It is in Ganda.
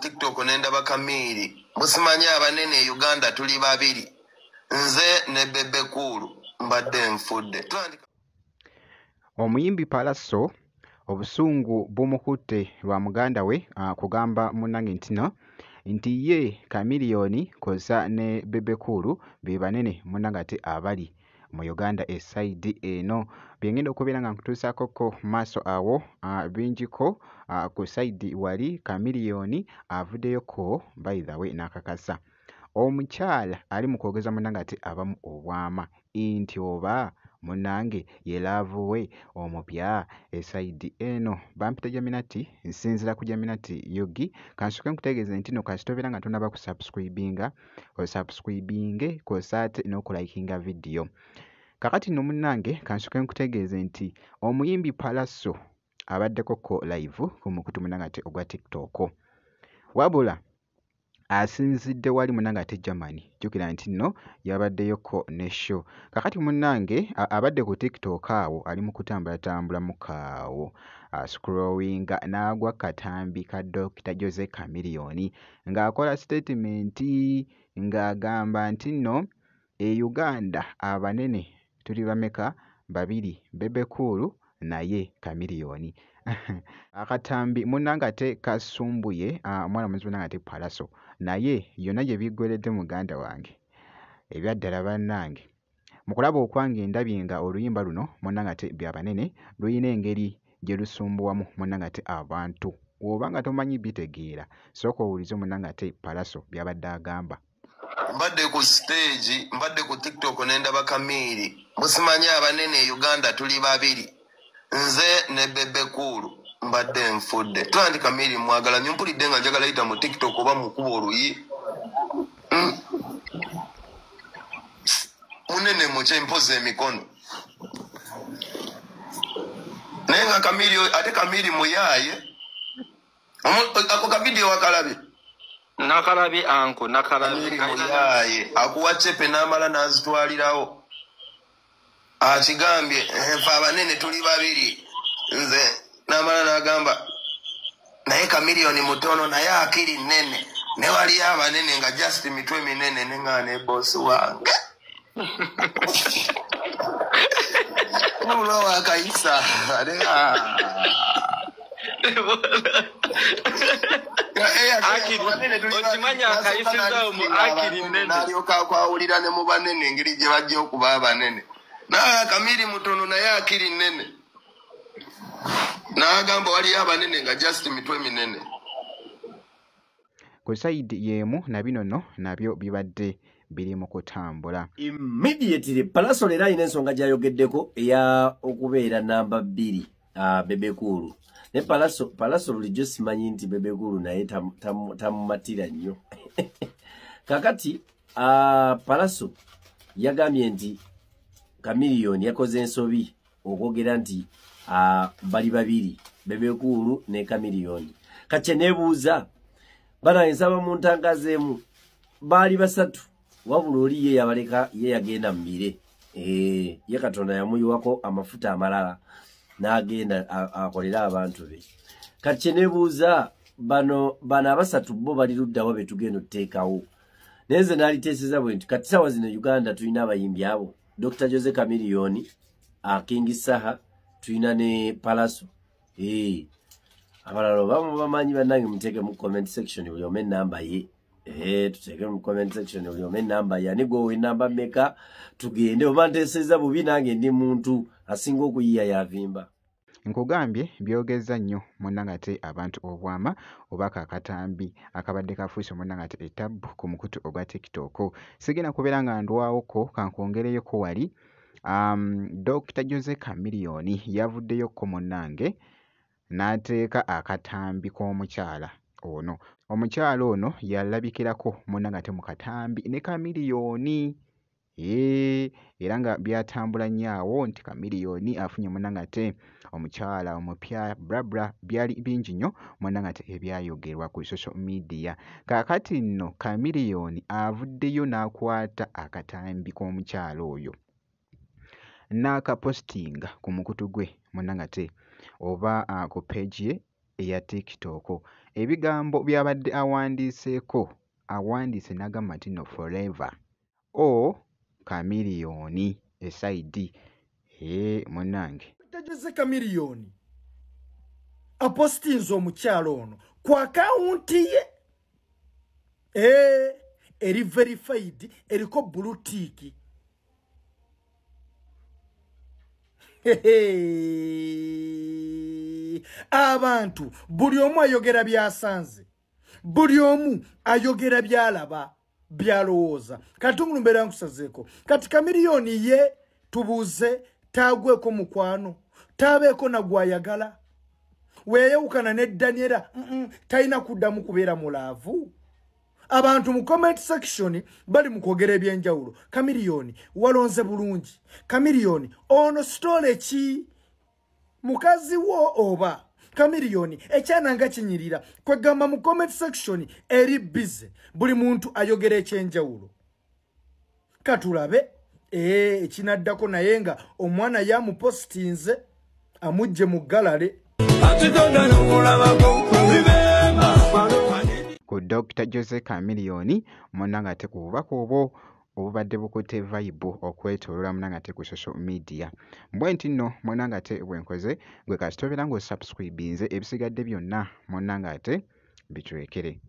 TikTok nenda bakamiri. Musimanya abanene Uganda tuli babiri. Nze ne Bebe Cool mbadde nfudde. Omuyimbi Palaso obusungu bumukutte lwa muganda we kugamba munnange nti ye Chameleone koza ne Bebe Cool be banene munnange ate abali mu Uganda esaidi eno byengenda okubeera nga nkutuusaako maaso awo bingiko ku saidi wali Chameleone avuddeyoko by the way n'akakasa omukyala ali mu kwogeza munnange ate abamu obwama nti oba munnange ye laavu we omupya esaidi eno bampita Jaminati nsinzira ku Jaminati Yogi kansuke nkutegeeze nti no kasitobeera nga tonaba kusubscribinga osubscribinge kosaate n'okulayikinga video kakati no munnange kansuke nkutegeeze nti omuyimbi Palaso abaddeko ko live ku mukutu munnange ate ogwa TikTok wabula asinzidde wali munnange ate Germany jjukira nti nno yabaddeyoko ne show kakati munnange abadde ku TikTok awo ali mu kutambulatambula mu kaawo scrollinga n'agwa katambi ka Dr. Jose Chameleone ng'akola statement ng'agamba nti nno e Uganda abanene tuli bameka babiri Bebe Cool naye Chameleone akatambi munnange ate kasumbuye omwana muzibu munnange ate Palaso naye yonna gye biggweredde muganda wange ebyaddala bannange mu kulaba okwange ndabye nga oluyimba luno munnange ate byabanene luyina engeri gye lusumbuwamu munnange ate abantu oba nga tomanyi bitegeera sooka owulize munnange ate Palaso byabadde agamba. Mbadde ku stage mbadde ku TikTok nenda bakamiri musimanya abanene Uganda tuli babiri nze ne Bebe Cool mbadde nfudde twandika Chameleone mwagala nyumpulidde nga njagala yita mu TikTok oba mukuba oluyi munene muche mpoze emikono naye nga Chameleone muyaye ako kavidiyo wakalabi nakalabi anko nakalabi muyaye akuwa chepe n'amala n'azitwalirawo akigambye nfe abanene tuli babiri nze n'amala n'agamba naye Chameleone mutono naye akiri nnene ne waliyo abanene nga just mitwe minene nenga ne boss wange mulo wakaisa okimanya akayisiza mu akiri nnene nalyoka kwawulira ne mu banene engeri gye bajja okuba abanene naye Chameleone mutono naye akiri nnene n'agamba waliyo abanene nga just mitwe minene ku saidi y'emu na bino nno nabyo bibadde biri mu kutambula immediately Palaso leero alina ensonga gy'ayogeddeko eya okubeera namba 2 Bebe Cool ne Palaso bulijjo simanyi nti Bebe Cool naye tamumatira nnyo kakati Palaso yagambye nti Chameleone yakoze ensobi okwogera nti bali babiri Bebe Cool ne Chameleone kati nebuuza bana ensaba mu ntangazeemu baali basatu wabula oli ye yabaleka ye yagenda mmire ye Katonda yamuyiwako amafuta amalala n'agenda akolera abantu be kati nebuuza bano abasatu bo bali luddawo be tugenda otuteekawo naye nze n'aliteeseza bwe nti kati sawa zino Uganda tulina abayimbi abo Dr. Jose Chameleone King Saha tulina ne Palaso abalala bamu bamanyi bannange muteeke mu comment section buli omu ennamba ye tuteeke mu comment section buli omu ennamba ye ani gwe ennamba mmeka tugende oba nteeseza bubi nange ndi muntu asinga okuyiya yavimba nkugambye byogeza nnyo munnange ate abantu obwama oba kakatambi akabadde kafuuse munnange ate ettabu ku mukutu ogwa TikTok sigenda kubeera nga ndwawoko kankwongereyoko wali Dr. Jose Chameleone yavuddeyoko munnange n'ateeka akatambi k'omukyala ono omukyala ono yalabikirako munnange ate mu katambi ne Chameleone era nga byatambula nnyo awo nti Chameleone afunye munnange ate omukyala omupya brabra byali bingi nnyo munnange ate ebyayogerwa ku social media kaakati nno Chameleone avuddeyo n'akwata akatambi k'omukyala oyo n'akapostinga ku mukutu gwe munnange ate oba ku page ye eya TikTok. Ebigambo byabadde awandiiseeko awandiise n'agamba nti no forever o Chameleone esaidi munnange Jose Chameleone apostinze omukyalo ono ku akawunti ye eri verified eriko blue tick. Abantu buli omu ayogera byasanze, buli omu ayogera byalaba byalowooza. Katungulu mbeera nkusazeeko kati Chameleone ye tubuuze taagweko mukwano taabeeko nagwayagala weeyawukana ne Daniela talina kuddamu kubeera mulaavu. Abantu mu comment section bali mu kwogera ebyenjawulo. Chameleone walonze bulungi. Chameleone ono story ki mukazi wo oba Chameleone ekyananga kinyirira kwegamba mu comment section eri busy buli muntu ayogera ekyenjawulo. Katulabe ekinaddako naye nga omwana yamupostinze amujje mu galare. Ku Dr. Jose Chameleone munnange ate ku bubaka obwo obubadde bukutte vibe okwetooloola munnange ate ku social media. Bwe nti nno munnange ate bwenkoze gwe kasitobera ng'osubscribinze ebisigadde byonna munnange ate bitwekere.